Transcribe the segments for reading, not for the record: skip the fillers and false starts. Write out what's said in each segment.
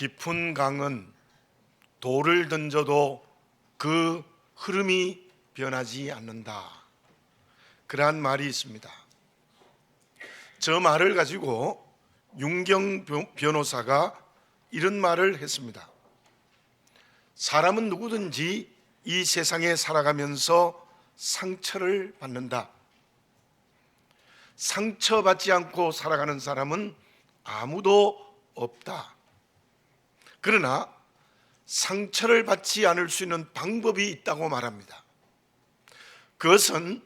깊은 강은 돌을 던져도 그 흐름이 변하지 않는다. 그러한 말이 있습니다. 저 말을 가지고 윤경 변호사가 이런 말을 했습니다. 사람은 누구든지 이 세상에 살아가면서 상처를 받는다. 상처받지 않고 살아가는 사람은 아무도 없다. 그러나 상처를 받지 않을 수 있는 방법이 있다고 말합니다. 그것은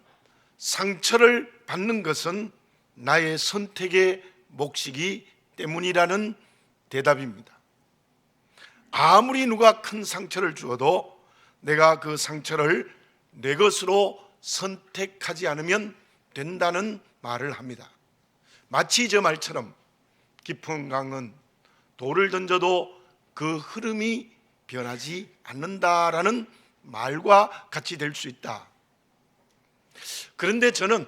상처를 받는 것은 나의 선택의 몫이기 때문이라는 대답입니다. 아무리 누가 큰 상처를 주어도 내가 그 상처를 내 것으로 선택하지 않으면 된다는 말을 합니다. 마치 저 말처럼 깊은 강은 돌을 던져도 그 흐름이 변하지 않는다라는 말과 같이 될 수 있다. 그런데 저는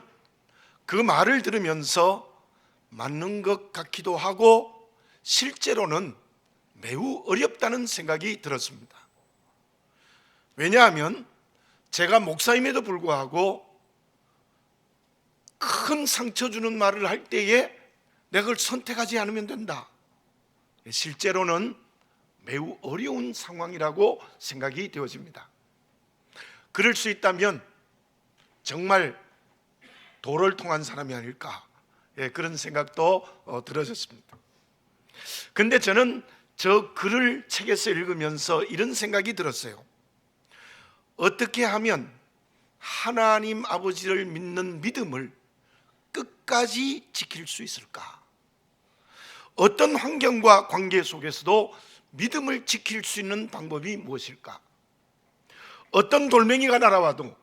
그 말을 들으면서 맞는 것 같기도 하고 실제로는 매우 어렵다는 생각이 들었습니다. 왜냐하면 제가 목사임에도 불구하고 큰 상처 주는 말을 할 때에 내가 그걸 선택하지 않으면 된다. 실제로는 매우 어려운 상황이라고 생각이 되어집니다. 그럴 수 있다면 정말 도를 통한 사람이 아닐까, 그런 생각도 들어졌습니다. 근데 저는 저 글을 책에서 읽으면서 이런 생각이 들었어요. 어떻게 하면 하나님 아버지를 믿는 믿음을 끝까지 지킬 수 있을까? 어떤 환경과 관계 속에서도 믿음을 지킬 수 있는 방법이 무엇일까? 어떤 돌멩이가 날아와도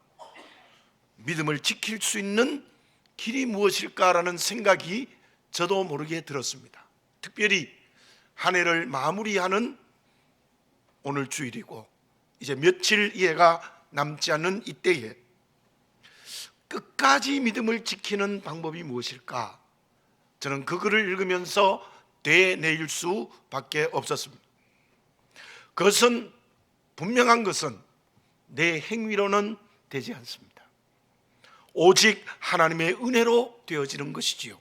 믿음을 지킬 수 있는 길이 무엇일까라는 생각이 저도 모르게 들었습니다. 특별히 한 해를 마무리하는 오늘 주일이고 이제 며칠 이해가 남지 않는 이때에 끝까지 믿음을 지키는 방법이 무엇일까? 저는 그 글을 읽으면서 되뇌일 수밖에 없었습니다. 그것은 분명한 것은 내 행위로는 되지 않습니다. 오직 하나님의 은혜로 되어지는 것이지요.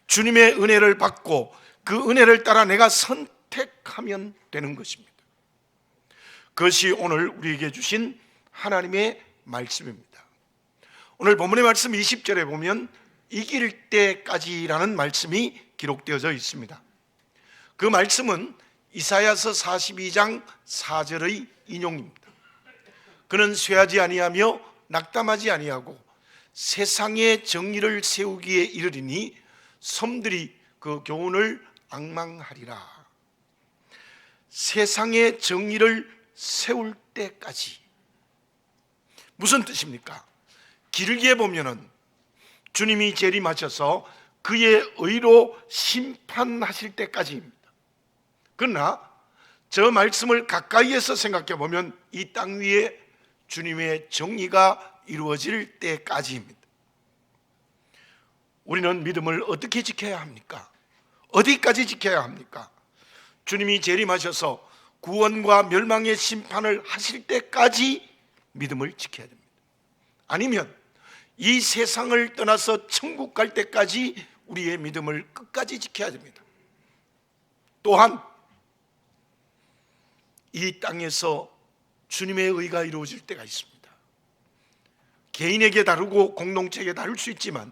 주님의 은혜를 받고 그 은혜를 따라 내가 선택하면 되는 것입니다. 그것이 오늘 우리에게 주신 하나님의 말씀입니다. 오늘 본문의 말씀 20절에 보면 이길 때까지라는 말씀이 기록되어져 있습니다. 그 말씀은 이사야서 42장 4절의 인용입니다. 그는 쇠하지 아니하며 낙담하지 아니하고 세상의 정의를 세우기에 이르리니 섬들이 그 교훈을 앙망하리라. 세상의 정의를 세울 때까지. 무슨 뜻입니까? 길게 보면은 주님이 재림하셔서 그의 의로 심판하실 때까지입니다. 그러나 저 말씀을 가까이에서 생각해 보면 이 땅 위에 주님의 정의가 이루어질 때까지입니다. 우리는 믿음을 어떻게 지켜야 합니까? 어디까지 지켜야 합니까? 주님이 재림하셔서 구원과 멸망의 심판을 하실 때까지 믿음을 지켜야 됩니다. 아니면 이 세상을 떠나서 천국 갈 때까지 우리의 믿음을 끝까지 지켜야 됩니다. 또한 이 땅에서 주님의 의가 이루어질 때가 있습니다. 개인에게 다르고 공동체에게 다를 수 있지만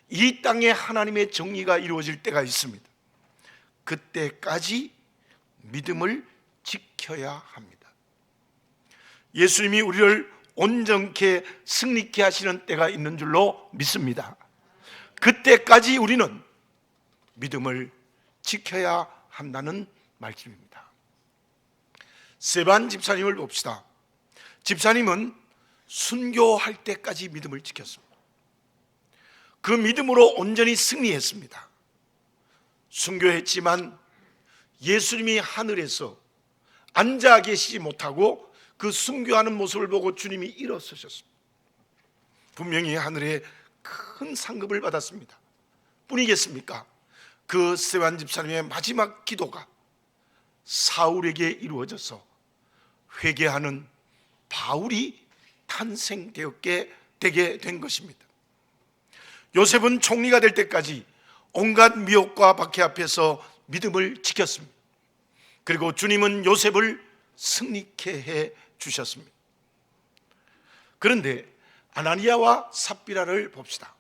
이 땅에 하나님의 정의가 이루어질 때가 있습니다. 그때까지 믿음을 지켜야 합니다. 예수님이 우리를 온전케 승리케 하시는 때가 있는 줄로 믿습니다. 그때까지 우리는 믿음을 지켜야 한다는 말씀입니다. 스데반 집사님을 봅시다. 집사님은 순교할 때까지 믿음을 지켰습니다. 그 믿음으로 온전히 승리했습니다. 순교했지만 예수님이 하늘에서 앉아 계시지 못하고 그 순교하는 모습을 보고 주님이 일어서셨습니다. 분명히 하늘에 큰 상급을 받았습니다. 뿐이겠습니까? 그 스데반 집사님의 마지막 기도가 사울에게 이루어져서 회개하는 바울이 탄생되게 된 것입니다. 요셉은 총리가 될 때까지 온갖 미혹과 박해 앞에서 믿음을 지켰습니다. 그리고 주님은 요셉을 승리케 해 주셨습니다. 그런데 아나니아와 삽비라를 봅시다.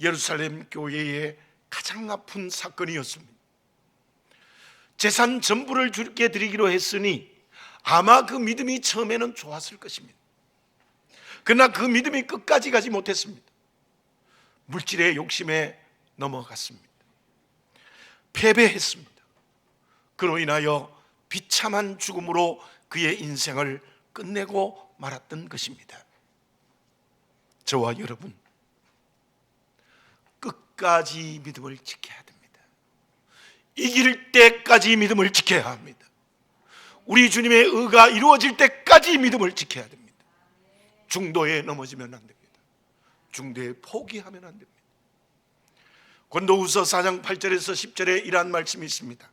예루살렘 교회의 가장 아픈 사건이었습니다. 재산 전부를 주께 드리기로 했으니 아마 그 믿음이 처음에는 좋았을 것입니다. 그러나 그 믿음이 끝까지 가지 못했습니다. 물질의 욕심에 넘어갔습니다. 패배했습니다. 그로 인하여 비참한 죽음으로 그의 인생을 끝내고 말았던 것입니다. 저와 여러분, 끝까지 믿음을 지켜야 됩니다. 이길 때까지 믿음을 지켜야 합니다. 우리 주님의 의가 이루어질 때까지 믿음을 지켜야 됩니다. 중도에 넘어지면 안 됩니다. 중도에 포기하면 안 됩니다. 고린도후서 4장 8절에서 10절에 이러한 말씀이 있습니다.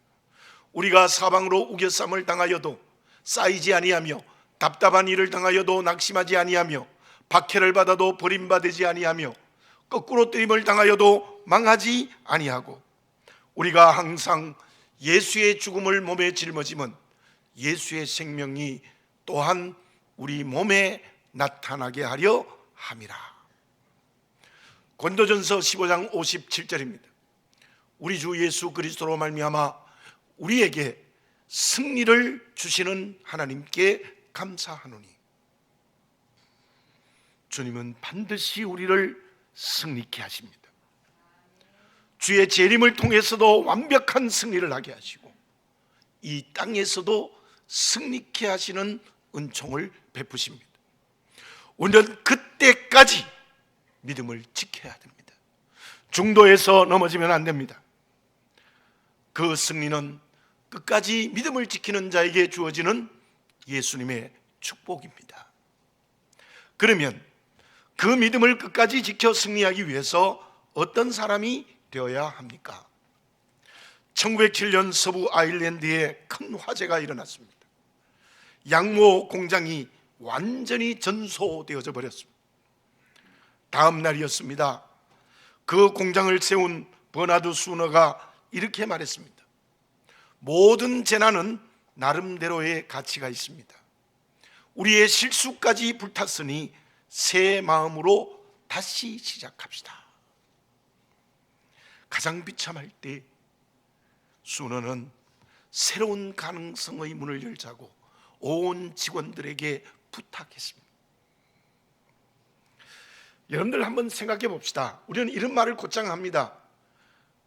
우리가 사방으로 우겨쌈을 당하여도 쌓이지 아니하며 답답한 일을 당하여도 낙심하지 아니하며 박해를 받아도 버림받지 아니하며 거꾸로 뜨림을 당하여도 망하지 아니하고 우리가 항상 예수의 죽음을 몸에 짊어지면 예수의 생명이 또한 우리 몸에 나타나게 하려 함이라. 고린도전서 15장 57절입니다. 우리 주 예수 그리스도로 말미암아 우리에게 승리를 주시는 하나님께 감사하노니. 주님은 반드시 우리를 승리케 하십니다. 주의 재림을 통해서도 완벽한 승리를 하게 하시고 이 땅에서도 승리케 하시는 은총을 베푸십니다. 우리는 그때까지 믿음을 지켜야 됩니다. 중도에서 넘어지면 안 됩니다. 그 승리는 끝까지 믿음을 지키는 자에게 주어지는 예수님의 축복입니다. 그러면 그 믿음을 끝까지 지켜 승리하기 위해서 어떤 사람이 되어야 합니까? 1907년 서부 아일랜드에 큰 화재가 일어났습니다. 양모 공장이 완전히 전소되어져 버렸습니다. 다음 날이었습니다. 그 공장을 세운 버나드 수너가 이렇게 말했습니다. 모든 재난은 나름대로의 가치가 있습니다. 우리의 실수까지 불탔으니 새 마음으로 다시 시작합시다. 가장 비참할 때 수너는 새로운 가능성의 문을 열자고 온 직원들에게 부탁했습니다. 여러분들 한번 생각해 봅시다. 우리는 이런 말을 곧장 합니다.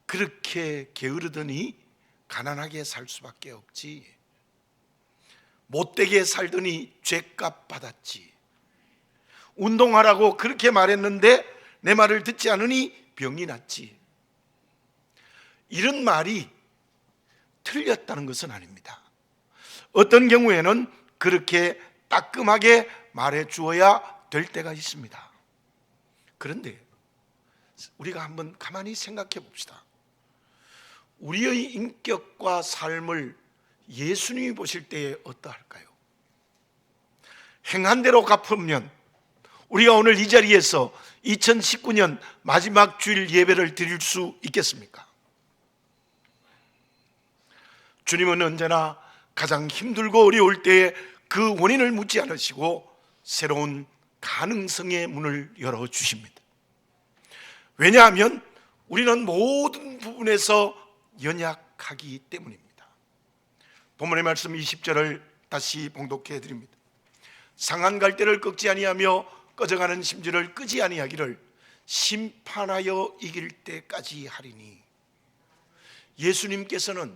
그렇게 게으르더니 가난하게 살 수밖에 없지. 못되게 살더니 죗값 받았지. 운동하라고 그렇게 말했는데 내 말을 듣지 않으니 병이 났지. 이런 말이 틀렸다는 것은 아닙니다. 어떤 경우에는 그렇게 따끔하게 말해 주어야 될 때가 있습니다. 그런데 우리가 한번 가만히 생각해 봅시다. 우리의 인격과 삶을 예수님이 보실 때에 어떠할까요? 행한 대로 갚으면 우리가 오늘 이 자리에서 2019년 마지막 주일 예배를 드릴 수 있겠습니까? 주님은 언제나 가장 힘들고 어려울 때에 그 원인을 묻지 않으시고 새로운 가능성의 문을 열어주십니다. 왜냐하면 우리는 모든 부분에서 연약하기 때문입니다. 본문의 말씀 20절을 다시 봉독해 드립니다. 상한 갈대를 꺾지 아니하며 꺼져가는 심지를 끄지 아니하기를 심판하여 이길 때까지 하리니. 예수님께서는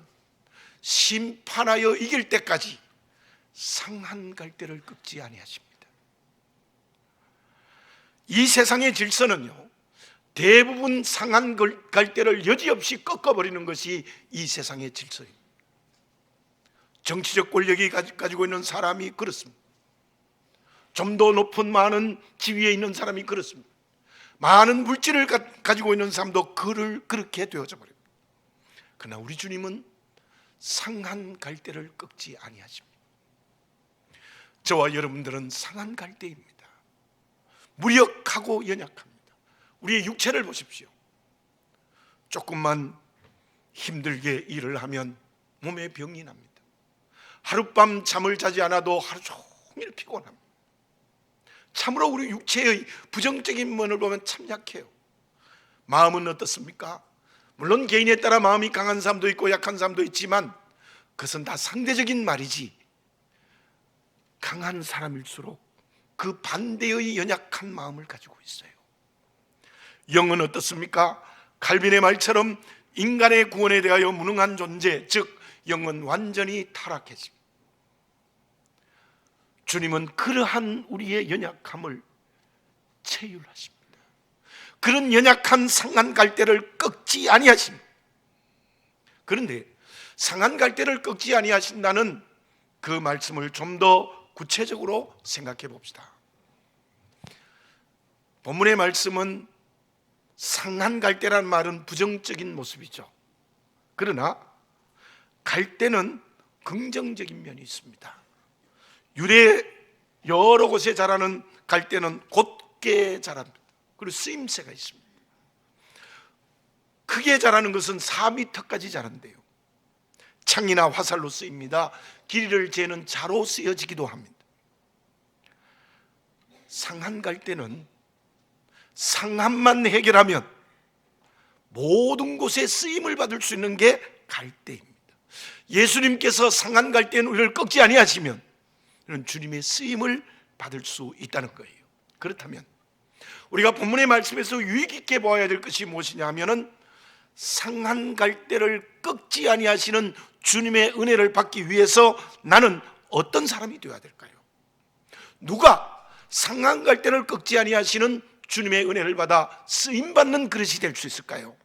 심판하여 이길 때까지 상한 갈대를 꺾지 아니하십니다. 이 세상의 질서는요, 대부분 상한 갈대를 여지없이 꺾어버리는 것이 이 세상의 질서입니다. 정치적 권력이 가지고 있는 사람이 그렇습니다. 좀 더 높은 많은 지위에 있는 사람이 그렇습니다. 많은 물질을 가지고 있는 사람도 그를 그렇게 되어져 버립니다. 그러나 우리 주님은 상한 갈대를 꺾지 아니하십니다. 저와 여러분들은 상한 갈대입니다. 무력하고 연약합니다. 우리의 육체를 보십시오. 조금만 힘들게 일을 하면 몸에 병이 납니다. 하룻밤 잠을 자지 않아도 하루 종일 피곤합니다. 참으로 우리 육체의 부정적인 면을 보면 참 약해요. 마음은 어떻습니까? 물론 개인에 따라 마음이 강한 사람도 있고 약한 사람도 있지만 그것은 다 상대적인 말이지, 강한 사람일수록 그 반대의 연약한 마음을 가지고 있어요. 영은 어떻습니까? 칼빈의 말처럼 인간의 구원에 대하여 무능한 존재, 즉 영은 완전히 타락해집니다. 주님은 그러한 우리의 연약함을 체휼하십니다. 그런 연약한 상한 갈대를 꺾지 아니하십니다. 그런데 상한 갈대를 꺾지 아니하신다는 그 말씀을 좀 더 구체적으로 생각해 봅시다. 본문의 말씀은 상한 갈대라는 말은 부정적인 모습이죠. 그러나 갈대는 긍정적인 면이 있습니다. 유래 여러 곳에 자라는 갈대는 곧게 자랍니다. 그리고 쓰임새가 있습니다. 크게 자라는 것은 4m까지 자란대요. 창이나 화살로 쓰입니다. 길이를 재는 자로 쓰여지기도 합니다. 상한 갈대는 상한만 해결하면 모든 곳에 쓰임을 받을 수 있는 게 갈대입니다. 예수님께서 상한 갈대는 우리를 꺾지 아니하시면 이런 주님의 쓰임을 받을 수 있다는 거예요. 그렇다면 우리가 본문의 말씀에서 유익 있게 보아야 될 것이 무엇이냐 하면은 상한 갈대를 꺾지 아니하시는 주님의 은혜를 받기 위해서 나는 어떤 사람이 되어야 될까요? 누가 상한 갈대를 꺾지 아니하시는 주님의 은혜를 받아 쓰임받는 그릇이 될 수 있을까요?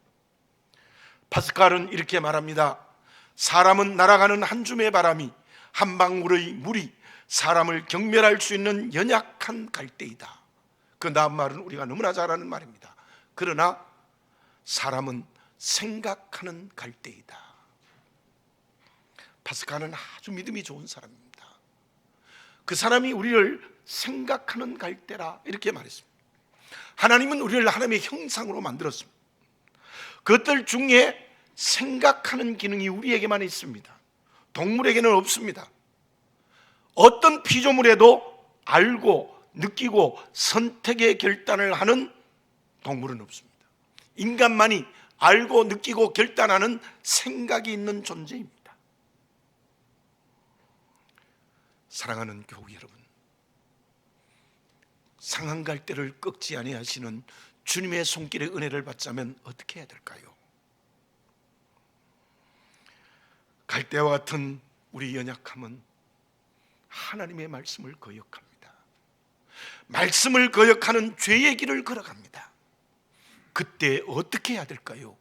파스칼은 이렇게 말합니다. 사람은 날아가는 한 줌의 바람이, 한 방울의 물이 사람을 경멸할 수 있는 연약한 갈대이다. 그 다음 말은 우리가 너무나 잘 아는 말입니다. 그러나 사람은 생각하는 갈대이다. 파스칼은 아주 믿음이 좋은 사람입니다. 그 사람이 우리를 생각하는 갈대라 이렇게 말했습니다. 하나님은 우리를 하나님의 형상으로 만들었습니다. 그것들 중에 생각하는 기능이 우리에게만 있습니다. 동물에게는 없습니다. 어떤 피조물에도 알고 느끼고 선택의 결단을 하는 동물은 없습니다. 인간만이 알고 느끼고 결단하는 생각이 있는 존재입니다. 사랑하는 교우 여러분, 상한 갈대를 꺾지 아니하시는 주님의 손길의 은혜를 받자면 어떻게 해야 될까요? 갈대와 같은 우리 연약함은 하나님의 말씀을 거역합니다. 말씀을 거역하는 죄의 길을 걸어갑니다. 그때 어떻게 해야 될까요?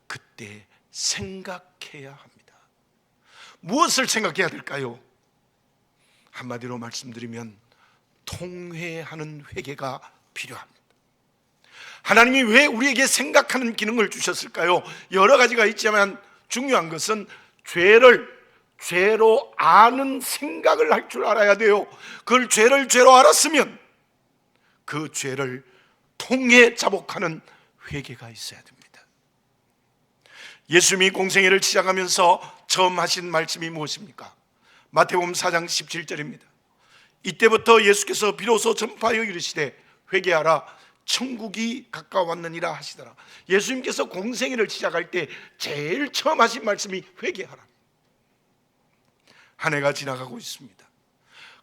그때 생각해야 합니다. 무엇을 생각해야 될까요? 한마디로 말씀드리면 통회하는 회개가 필요합니다. 하나님이 왜 우리에게 생각하는 기능을 주셨을까요? 여러 가지가 있지만 중요한 것은 죄로 아는 생각을 할 줄 알아야 돼요. 그걸 죄로 알았으면 그 죄를 통해 자복하는 회개가 있어야 됩니다. 예수님이 공생애를 시작하면서 처음 하신 말씀이 무엇입니까? 마태복음 4장 17절입니다. 이때부터 예수께서 비로소 전파하여 이르시되 회개하라 천국이 가까웠느니라 하시더라. 예수님께서 공생애를 시작할 때 제일 처음 하신 말씀이 회개하라. 한 해가 지나가고 있습니다.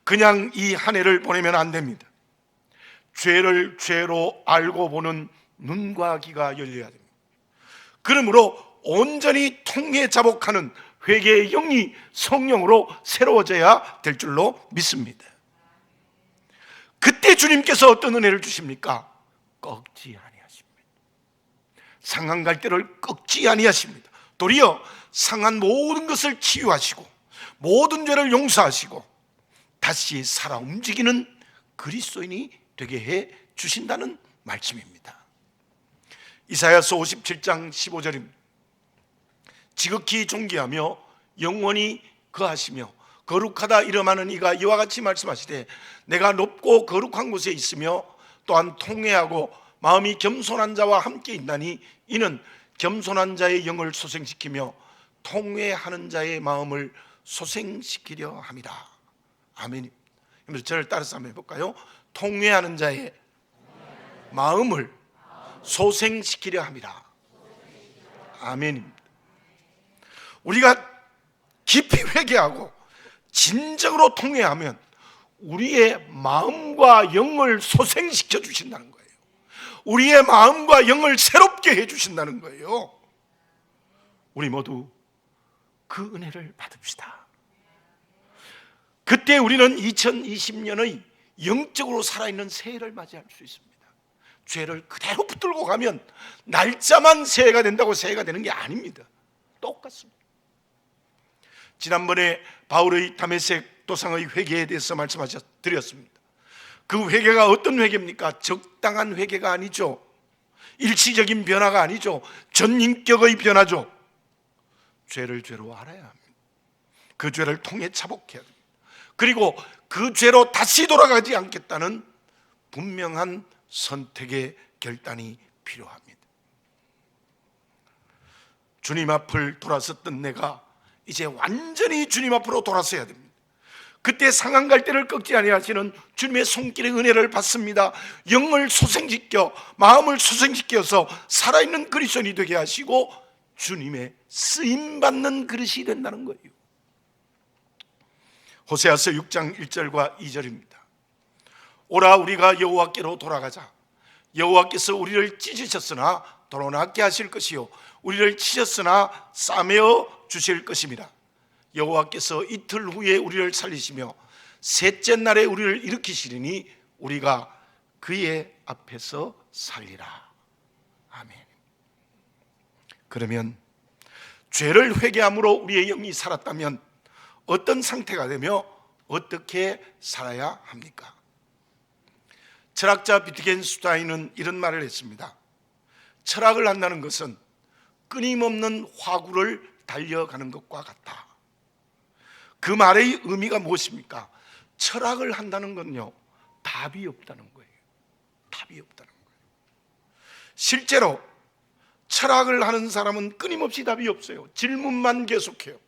그냥 이 한 해를 보내면 안 됩니다. 죄를 죄로 알고 보는 눈과 귀가 열려야 됩니다. 그러므로 온전히 통해 자복하는 회개의 영이 성령으로 새로워져야 될 줄로 믿습니다. 그때 주님께서 어떤 은혜를 주십니까? 꺾지 아니하십니다. 상한 갈대를 꺾지 아니하십니다. 도리어 상한 모든 것을 치유하시고 모든 죄를 용서하시고 다시 살아 움직이는 그리스도인이 되게 해 주신다는 말씀입니다. 이사야서 57장 15절입니다. 지극히 존귀하며 영원히 거하시며 거룩하다 이름하는 이가 이와 같이 말씀하시되 내가 높고 거룩한 곳에 있으며 또한 통회하고 마음이 겸손한 자와 함께 있나니 이는 겸손한 자의 영을 소생시키며 통회하는 자의 마음을 소생시키려 함이라. 아멘. 그래서 저를 따라서 한번 해볼까요? 통회하는 자의 마음을 소생시키려 함이라. 아멘입니다. 우리가 깊이 회개하고 진정으로 통회하면 우리의 마음과 영을 소생시켜 주신다는 거예요. 우리의 마음과 영을 새롭게 해 주신다는 거예요. 우리 모두 그 은혜를 받읍시다. 그때 우리는 2020년의 영적으로 살아있는 새해를 맞이할 수 있습니다. 죄를 그대로 붙들고 가면 날짜만 새해가 된다고 새해가 되는 게 아닙니다. 똑같습니다. 지난번에 바울의 다메섹 도상의 회개에 대해서 말씀드렸습니다. 그 회개가 어떤 회개입니까? 적당한 회개가 아니죠. 일시적인 변화가 아니죠. 전인격의 변화죠. 죄를 죄로 알아야 합니다. 그 죄를 통해 차복해야 합니다. 그리고 그 죄로 다시 돌아가지 않겠다는 분명한 선택의 결단이 필요합니다. 주님 앞을 돌아섰던 내가 이제 완전히 주님 앞으로 돌아서야 됩니다. 그때 상한 갈대를 꺾지 아니하시는 주님의 손길의 은혜를 받습니다. 영을 소생시켜 마음을 소생시켜서 살아있는 그리스도인이 되게 하시고 주님의 쓰임받는 그릇이 된다는 거예요. 호세아서 6장 1절과 2절입니다. 오라 우리가 여호와께로 돌아가자. 여호와께서 우리를 찢으셨으나 돌아나게 하실 것이요 우리를 치셨으나 싸매어 주실 것입니다. 여호와께서 이틀 후에 우리를 살리시며 셋째 날에 우리를 일으키시리니 우리가 그의 앞에서 살리라. 아멘. 그러면 죄를 회개함으로 우리의 영이 살았다면 어떤 상태가 되며 어떻게 살아야 합니까? 철학자 비트겐슈타인은 이런 말을 했습니다. 철학을 한다는 것은 끊임없는 화구를 달려가는 것과 같다. 그 말의 의미가 무엇입니까? 철학을 한다는 건요, 답이 없다는 거예요. 답이 없다는 거예요. 실제로 철학을 하는 사람은 끊임없이 답이 없어요. 질문만 계속해요.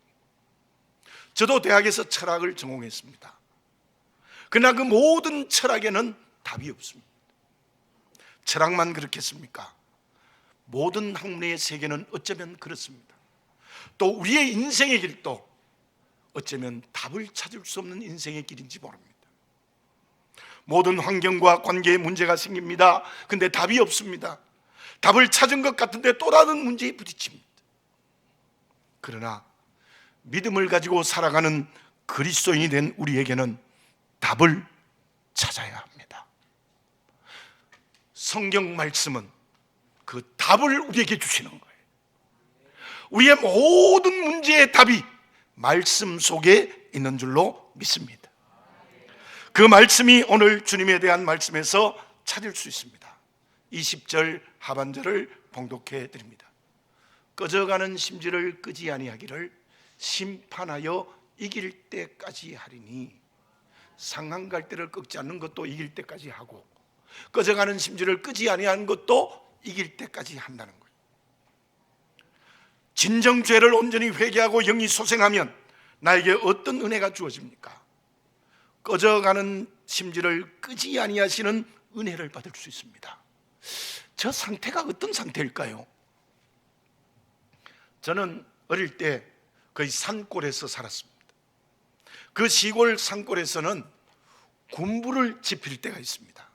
저도 대학에서 철학을 전공했습니다. 그러나 그 모든 철학에는 답이 없습니다. 철학만 그렇겠습니까? 모든 학문의 세계는 어쩌면 그렇습니다. 또 우리의 인생의 길도 어쩌면 답을 찾을 수 없는 인생의 길인지 모릅니다. 모든 환경과 관계에 문제가 생깁니다. 근데 답이 없습니다. 답을 찾은 것 같은데 또 다른 문제에 부딪힙니다. 그러나 믿음을 가지고 살아가는 그리스도인이 된 우리에게는 답을 찾아야 합니다. 성경 말씀은 그 답을 우리에게 주시는 거예요. 우리의 모든 문제의 답이 말씀 속에 있는 줄로 믿습니다. 그 말씀이 오늘 주님에 대한 말씀에서 찾을 수 있습니다. 20절 하반절을 봉독해 드립니다. 꺼져가는 심지를 끄지 아니하기를 심판하여 이길 때까지 하리니. 상한 갈대를 꺾지 않는 것도 이길 때까지 하고 꺼져가는 심지를 끄지 아니하는 것도 이길 때까지 한다는 거예요. 진정 죄를 온전히 회개하고 영이 소생하면 나에게 어떤 은혜가 주어집니까? 꺼져가는 심지를 끄지 아니하시는 은혜를 받을 수 있습니다. 저 상태가 어떤 상태일까요? 저는 어릴 때 거의 산골에서 살았습니다. 그 시골 산골에서는 군부를 지필 때가 있습니다.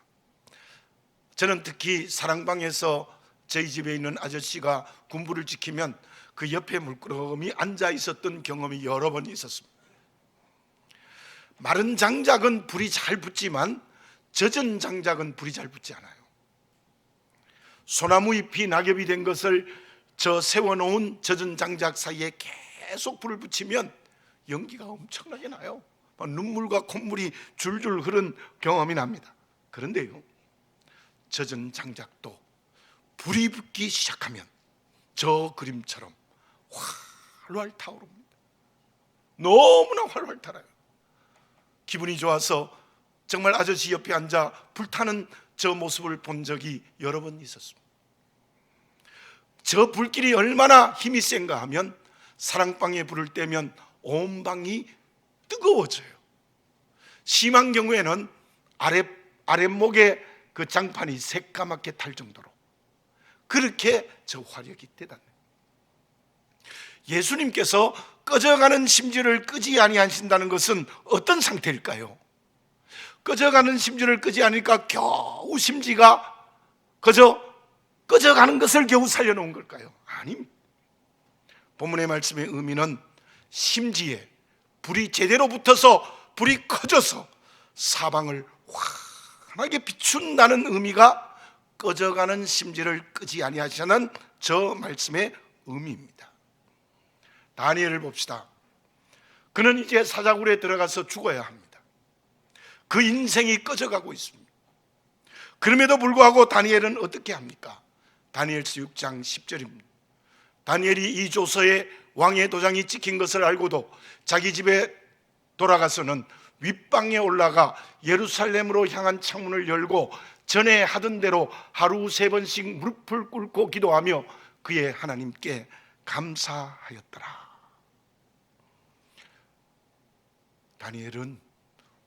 저는 특히 사랑방에서 저희 집에 있는 아저씨가 군부를 지키면 그 옆에 물끄러미 앉아 있었던 경험이 여러 번 있었습니다. 마른 장작은 불이 잘 붙지만 젖은 장작은 불이 잘 붙지 않아요. 소나무 잎이 낙엽이 된 것을 저 세워놓은 젖은 장작 사이에 계속 불을 붙이면 연기가 엄청나게 나요. 눈물과 콧물이 줄줄 흐른 경험이 납니다. 그런데요, 젖은 장작도 불이 붙기 시작하면 저 그림처럼 활활 타오릅니다. 너무나 활활 타라요. 기분이 좋아서 정말 아저씨 옆에 앉아 불타는 저 모습을 본 적이 여러 번 있었습니다. 저 불길이 얼마나 힘이 센가 하면 사랑방에 불을 떼면 온 방이 뜨거워져요. 심한 경우에는 아랫목에 그 장판이 새까맣게 탈 정도로 그렇게 저 화력이 대단해요. 예수님께서 꺼져가는 심지를 끄지 아니하신다는 것은 어떤 상태일까요? 꺼져가는 심지를 끄지 않으니까 겨우 심지가 그저 꺼져가는 것을 겨우 살려놓은 걸까요? 아닙니다. 본문의 말씀의 의미는 심지에 불이 제대로 붙어서 불이 커져서 사방을 환하게 비춘다는 의미가 꺼져가는 심지를 끄지 아니하시는 저 말씀의 의미입니다. 다니엘을 봅시다. 그는 이제 사자굴에 들어가서 죽어야 합니다. 그 인생이 꺼져가고 있습니다. 그럼에도 불구하고 다니엘은 어떻게 합니까? 다니엘서 6장 10절입니다. 다니엘이 이 조서에 왕의 도장이 찍힌 것을 알고도 자기 집에 돌아가서는 윗방에 올라가 예루살렘으로 향한 창문을 열고 전에 하던 대로 하루 3번씩 무릎을 꿇고 기도하며 그의 하나님께 감사하였더라. 다니엘은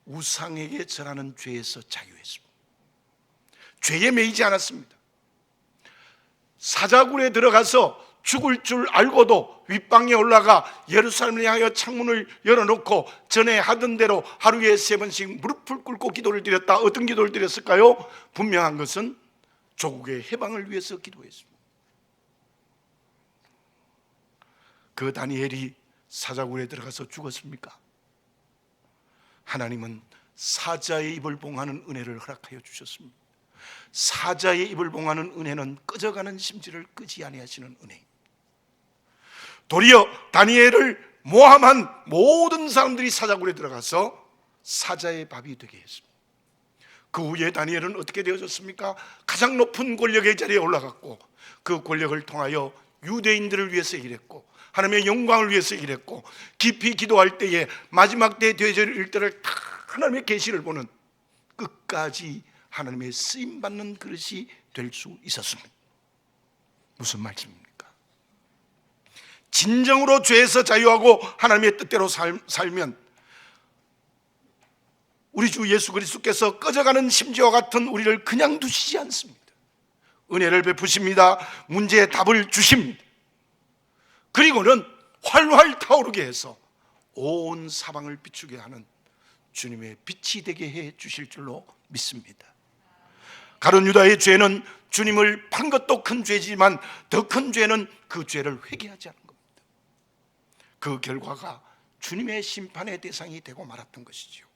우상에게 절하는 죄에서 자유했습니다. 죄에 매이지 않았습니다. 사자굴에 들어가서 죽을 줄 알고도 윗방에 올라가 예루살렘을 향하여 창문을 열어놓고 전에 하던 대로 하루에 3번씩 무릎을 꿇고 기도를 드렸다. 어떤 기도를 드렸을까요? 분명한 것은 조국의 해방을 위해서 기도했습니다. 그 다니엘이 사자굴에 들어가서 죽었습니까? 하나님은 사자의 입을 봉하는 은혜를 허락하여 주셨습니다. 사자의 입을 봉하는 은혜는 꺼져가는 심지를 끄지 아니하시는 은혜입니다. 도리어 다니엘을 모함한 모든 사람들이 사자굴에 들어가서 사자의 밥이 되게 했습니다. 그 후에 다니엘은 어떻게 되어졌습니까? 가장 높은 권력의 자리에 올라갔고 그 권력을 통하여 유대인들을 위해서 일했고 하나님의 영광을 위해서 일했고 깊이 기도할 때에 마지막 때 되어질 때를 다 하나님의 계시를 보는 끝까지 하나님의 쓰임받는 그릇이 될 수 있었습니다. 무슨 말씀입니까? 진정으로 죄에서 자유하고 하나님의 뜻대로 살면 우리 주 예수 그리스도께서 꺼져가는 심지와 같은 우리를 그냥 두시지 않습니다. 은혜를 베푸십니다. 문제의 답을 주십니다. 그리고는 활활 타오르게 해서 온 사방을 비추게 하는 주님의 빛이 되게 해 주실 줄로 믿습니다. 가룟 유다의 죄는 주님을 판 것도 큰 죄지만 더 큰 죄는 그 죄를 회개하지 않은 겁니다. 그 결과가 주님의 심판의 대상이 되고 말았던 것이죠.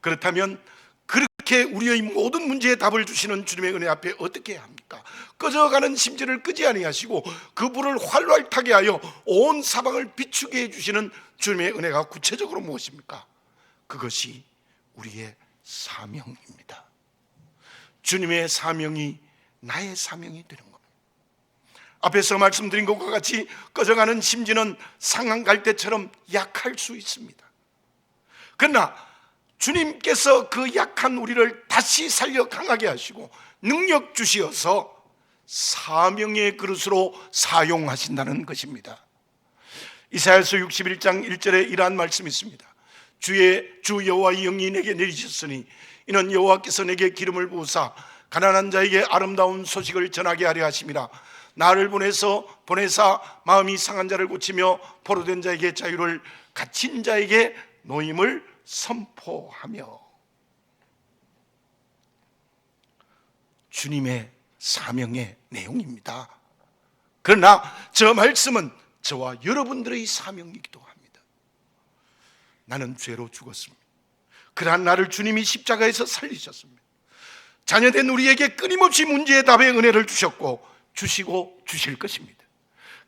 그렇다면 그렇게 우리의 모든 문제에 답을 주시는 주님의 은혜 앞에 어떻게 해야 합니까? 꺼져가는 심지를 끄지 아니하시고 그 불을 활활 타게 하여 온 사방을 비추게 해주시는 주님의 은혜가 구체적으로 무엇입니까? 그것이 우리의 사명입니다. 주님의 사명이 나의 사명이 되는 겁니다. 앞에서 말씀드린 것과 같이 꺼져가는 심지는 상한 갈대처럼 약할 수 있습니다. 그러나 주님께서 그 약한 우리를 다시 살려 강하게 하시고 능력 주시어서 사명의 그릇으로 사용하신다는 것입니다. 이사야서 61장 1절에 이러한 말씀이 있습니다. 주 여호와의 영이 내게 내리셨으니 이는 여호와께서 내게 기름을 부으사 가난한 자에게 아름다운 소식을 전하게 하려 하심이라. 나를 보내사 마음이 상한 자를 고치며 포로된 자에게 자유를, 갇힌 자에게 노임을 선포하며. 주님의 사명의 내용입니다. 그러나 저 말씀은 저와 여러분들의 사명이기도 합니다. 나는 죄로 죽었습니다. 그러한 나를 주님이 십자가에서 살리셨습니다. 자녀된 우리에게 끊임없이 문제의 답의 은혜를 주셨고 주시고 주실 것입니다.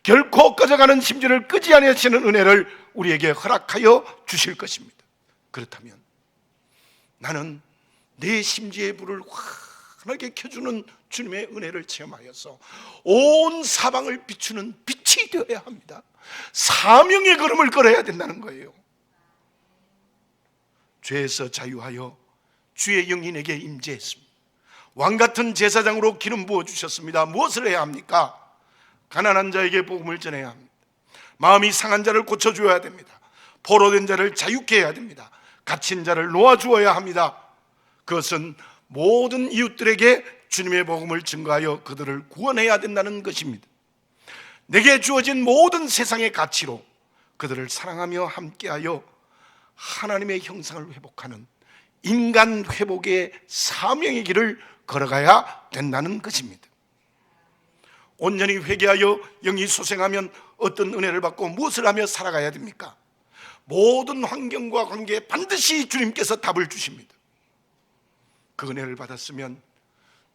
결코 꺼져가는 심지를 끄지 아니하시는 은혜를 우리에게 허락하여 주실 것입니다. 그렇다면 나는 내 심지의 불을 환하게 켜주는 주님의 은혜를 체험하여서 온 사방을 비추는 빛이 되어야 합니다. 사명의 걸음을 걸어야 된다는 거예요. 죄에서 자유하여 주의 영이 내게 임재했습니다. 왕같은 제사장으로 기름 부어주셨습니다. 무엇을 해야 합니까? 가난한 자에게 복음을 전해야 합니다. 마음이 상한 자를 고쳐주어야 됩니다. 포로된 자를 자유케 해야 됩니다. 갇힌 자를 놓아주어야 합니다. 그것은 모든 이웃들에게 주님의 복음을 증거하여 그들을 구원해야 된다는 것입니다. 내게 주어진 모든 세상의 가치로 그들을 사랑하며 함께하여 하나님의 형상을 회복하는 인간 회복의 사명의 길을 걸어가야 된다는 것입니다. 온전히 회개하여 영이 소생하면 어떤 은혜를 받고 무엇을 하며 살아가야 됩니까? 모든 환경과 관계에 반드시 주님께서 답을 주십니다. 그 은혜를 받았으면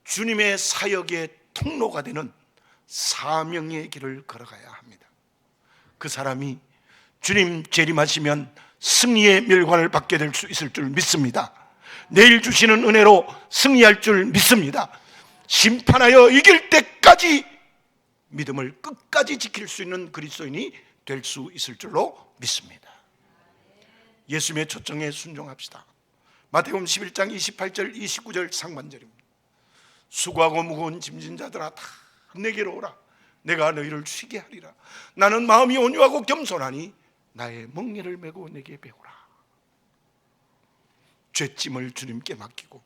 주님의 사역의 통로가 되는 사명의 길을 걸어가야 합니다. 그 사람이 주님 재림하시면 승리의 멸관을 받게 될 수 있을 줄 믿습니다. 내일 주시는 은혜로 승리할 줄 믿습니다. 심판하여 이길 때까지 믿음을 끝까지 지킬 수 있는 그리스도인이 될 수 있을 줄로 믿습니다. 예수님의 초청에 순종합시다. 마태복음 11장 28절 29절 상반절입니다. 수고하고 무거운 짐진 자들아 다 내게로 오라. 내가 너희를 쉬게 하리라. 나는 마음이 온유하고 겸손하니 나의 멍에를 메고 내게 배우라. 죄짐을 주님께 맡기고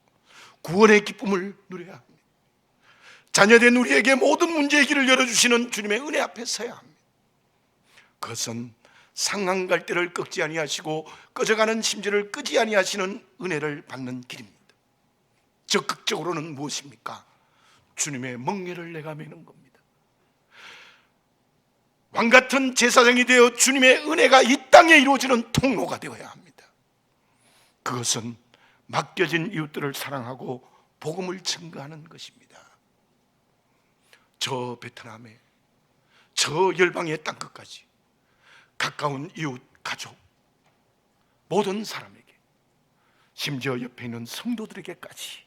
구원의 기쁨을 누려야 합니다. 자녀된 우리에게 모든 문제의 길을 열어주시는 주님의 은혜 앞에 서야 합니다. 그것은 상한 갈대를 꺾지 아니하시고 꺼져가는 심지를 끄지 아니하시는 은혜를 받는 길입니다. 적극적으로는 무엇입니까? 주님의 멍에를 내가 메는 겁니다. 왕같은 제사장이 되어 주님의 은혜가 이 땅에 이루어지는 통로가 되어야 합니다. 그것은 맡겨진 이웃들을 사랑하고 복음을 증거하는 것입니다. 저 베트남에, 저 열방의 땅끝까지 가까운 이웃, 가족, 모든 사람에게, 심지어 옆에 있는 성도들에게까지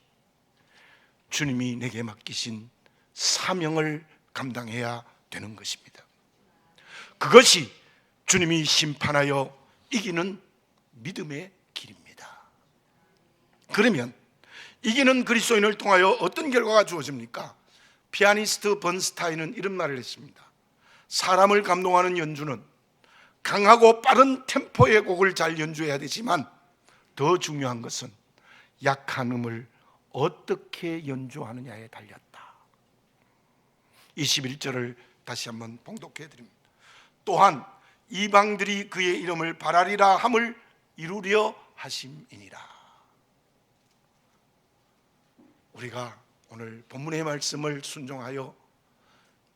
주님이 내게 맡기신 사명을 감당해야 되는 것입니다. 그것이 주님이 심판하여 이기는 믿음의 길입니다. 그러면 이기는 그리스도인을 통하여 어떤 결과가 주어집니까? 피아니스트 번스타인은 이런 말을 했습니다. 사람을 감동하는 연주는 강하고 빠른 템포의 곡을 잘 연주해야 되지만 더 중요한 것은 약한 음을 어떻게 연주하느냐에 달렸다. 21절을 다시 한번 봉독해 드립니다. 또한 이방들이 그의 이름을 바라리라 함을 이루려 하심이니라. 우리가 오늘 본문의 말씀을 순종하여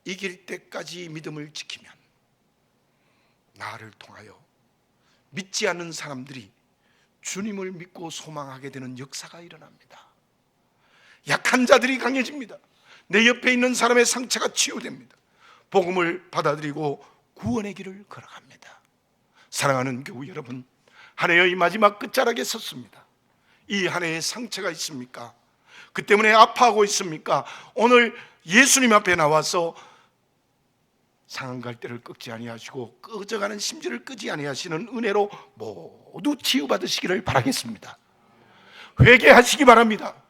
이길 때까지 믿음을 지키면 나를 통하여 믿지 않는 사람들이 주님을 믿고 소망하게 되는 역사가 일어납니다. 약한 자들이 강해집니다. 내 옆에 있는 사람의 상처가 치유됩니다. 복음을 받아들이고 구원의 길을 걸어갑니다. 사랑하는 교우 여러분, 한 해의 마지막 끝자락에 섰습니다. 이 한 해에 상처가 있습니까? 그 때문에 아파하고 있습니까? 오늘 예수님 앞에 나와서 상한 갈대를 꺾지 아니하시고 꺼져가는 심지를 끄지 아니하시는 은혜로 모두 치유받으시기를 바라겠습니다. 회개하시기 바랍니다.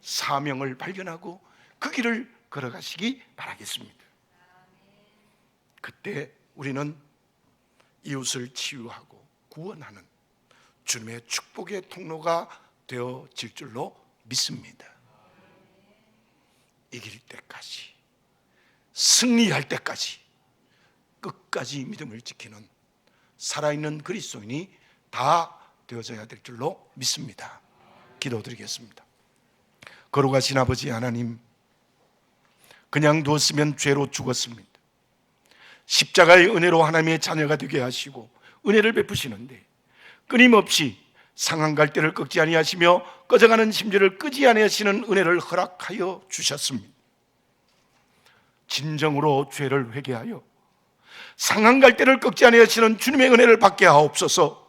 사명을 발견하고 그 길을 걸어가시기 바라겠습니다. 그때 우리는 이웃을 치유하고 구원하는 주님의 축복의 통로가 되어질 줄로 믿습니다. 이길 때까지, 승리할 때까지 끝까지 믿음을 지키는 살아있는 그리스도인이 다 되어져야 될 줄로 믿습니다. 기도드리겠습니다. 거룩하신 아버지 하나님, 그냥 두었으면 죄로 죽었습니다. 십자가의 은혜로 하나님의 자녀가 되게 하시고 은혜를 베푸시는데 끊임없이 상한 갈대를 꺾지 아니하시며 꺼져가는 심지를 끄지 아니하시는 은혜를 허락하여 주셨습니다. 진정으로 죄를 회개하여 상한 갈대를 꺾지 아니하시는 주님의 은혜를 받게 하옵소서.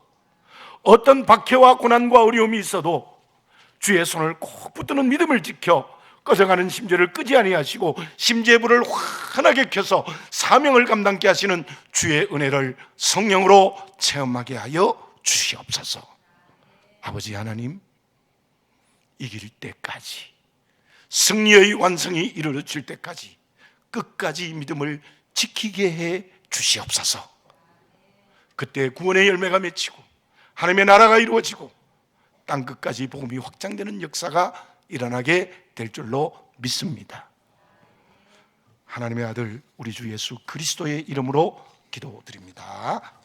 어떤 박해와 고난과 어려움이 있어도 주의 손을 꼭 붙드는 믿음을 지켜 꺼져가는 심재를 끄지 아니하시고 심재의 불을 환하게 켜서 사명을 감당케 하시는 주의 은혜를 성령으로 체험하게 하여 주시옵소서. 아버지 하나님, 이길 때까지, 승리의 완성이 이루어질 때까지 끝까지 믿음을 지키게 해 주시옵소서. 그때 구원의 열매가 맺히고 하나님의 나라가 이루어지고 땅끝까지 복음이 확장되는 역사가 일어나게 될 줄로 믿습니다. 하나님의 아들 우리 주 예수 그리스도의 이름으로 기도드립니다.